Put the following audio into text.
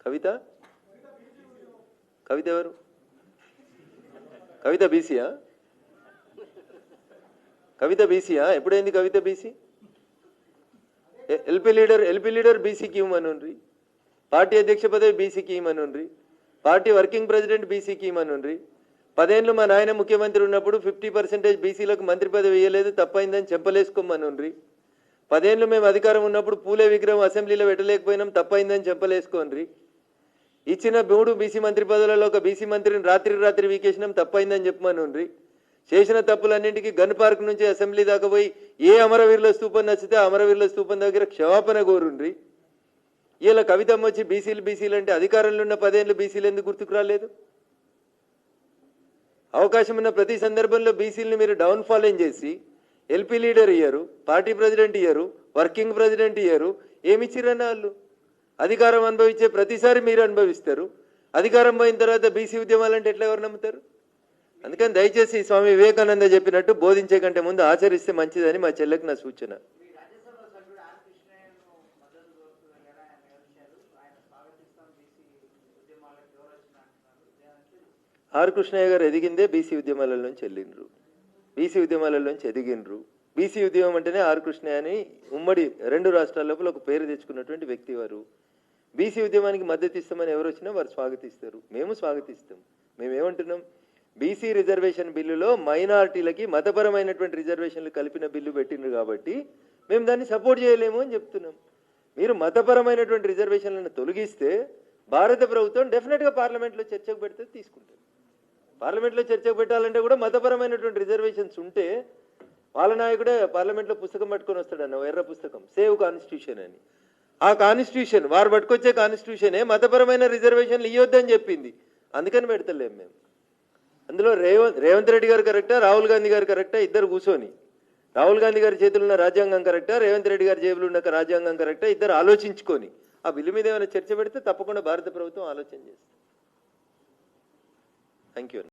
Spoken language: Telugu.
కవిత కవిత ఎవరు? కవిత బీసీయా? కవిత బీసీయా? ఎప్పుడైంది కవిత బీసీ? ఎల్పీ లీడర్ బీసీకి ఇవ్వమనుండ్రి, పార్టీ అధ్యక్ష పదవి బీసీకి ఇవ్వమనుండ్రి, పార్టీ వర్కింగ్ ప్రెసిడెంట్ బీసీకి ఇవ్వమనుండ్రి. 10 ఏళ్ళు మా నాయన ముఖ్యమంత్రి ఉన్నప్పుడు 50% బీసీలకు మంత్రి పదవి ఇవ్వలేదు, తప్పైందని చెంపలేసుకోమనుండ్రి. 10 ఏళ్ళు మేము అధికారం ఉన్నప్పుడు పూలే విగ్రహం అసెంబ్లీలో పెట్టలేకపోయినాం, తప్పైందని చెంపలేసుకోండి. ఇచ్చిన 3 బీసీ మంత్రి పదవులలో ఒక బీసీ మంత్రిని రాత్రి వీకేసినాం, తప్పైందని చెప్పమనుండ్రి. చేసిన తప్పులన్నింటికి గన్ పార్క్ నుంచి అసెంబ్లీ దాకా పోయి ఏ అమరవీరుల స్తూపం నచ్చితే అమరవీరుల స్తూపం దగ్గర క్షమాపణ కోరుండ్రి. ఇలా కవితమ్మ వచ్చి బీసీలు అంటే అధికారంలో ఉన్న 10 ఏళ్ళు బీసీలు ఎందుకు గుర్తుకు రాలేదు? అవకాశం ఉన్న ప్రతి సందర్భంలో బీసీలని మీరు డౌన్ఫాలింగ్ చేసి ఎల్పీ లీడర్ ఇయ్యరు, పార్టీ ప్రెసిడెంట్ ఇయ్యరు, వర్కింగ్ ప్రెసిడెంట్ ఇయ్యరు. ఏమిచ్చిరన్న వాళ్ళు? అధికారం అనుభవించే ప్రతిసారి మీరు అనుభవిస్తారు. అధికారం పోయిన తర్వాత బీసీ ఉద్యమాలంటే ఎట్లా ఎవరు నమ్ముతారు? అందుకని దయచేసి స్వామి వివేకానంద చెప్పినట్టు బోధించే కంటే ముందు ఆచరిస్తే మంచిదని మా చెల్లెకి నా సూచన. ఆర్ కృష్ణయ్య గారు ఎదిగిందే బీసీ ఉద్యమాల నుంచి వెళ్ళిండ్రు, బీసీ ఉద్యమాల నుంచి ఎదిగినరు. బీసీ ఉద్యమం అంటేనే ఆర్ కృష్ణయ్య అని ఉమ్మడి 2 రాష్ట్రాల లోపల ఒక పేరు తెచ్చుకున్నటువంటి వ్యక్తి వారు. బీసీ ఉద్యమానికి మద్దతు ఇస్తామని ఎవరు వచ్చినా వారు స్వాగతిస్తారు, మేము స్వాగతిస్తాం. మేమేమంటున్నాం? బీసీ రిజర్వేషన్ బిల్లులో మైనారిటీలకి మతపరమైనటువంటి రిజర్వేషన్లు కలిపిన బిల్లు పెట్టిండ్రు కాబట్టి మేము దాన్ని సపోర్ట్ చేయలేము అని చెప్తున్నాం. మీరు మతపరమైనటువంటి రిజర్వేషన్లను తొలగిస్తే భారత ప్రభుత్వం డెఫినెట్గా పార్లమెంట్లో చర్చకు పెడితే తీసుకుంటుంది. పార్లమెంట్లో చర్చకు పెట్టాలంటే కూడా మతపరమైనటువంటి రిజర్వేషన్స్ ఉంటే వాళ్ళ నాయకుడే పార్లమెంట్లో పుస్తకం పట్టుకొని వస్తాడన్న, ఎర్ర పుస్తకం, సేవ్ కాన్స్టిట్యూషన్ అని. ఆ కాన్స్టిట్యూషన్ వారు పట్టుకొచ్చే కాన్స్టిట్యూషనే మతపరమైన రిజర్వేషన్లు ఇవ్వద్దని చెప్పింది. అందుకని పెడతలేము మేము. అందులో రేవంత్ రెడ్డి గారు కరెక్టా, రాహుల్ గాంధీ గారు కరెక్టా? ఇద్దరు కూర్చొని, రాహుల్ గాంధీ గారి చేతులు ఉన్న రాజ్యాంగం కరెక్టా, రేవంత్ రెడ్డి గారి జేబులు ఉన్న రాజ్యాంగం కరెక్టా? ఇద్దరు ఆలోచించుకొని ఆ బిల్లు మీద ఏమైనా చర్చ పెడితే తప్పకుండా భారత ప్రభుత్వం ఆలోచన చేస్తుంది. Thank you.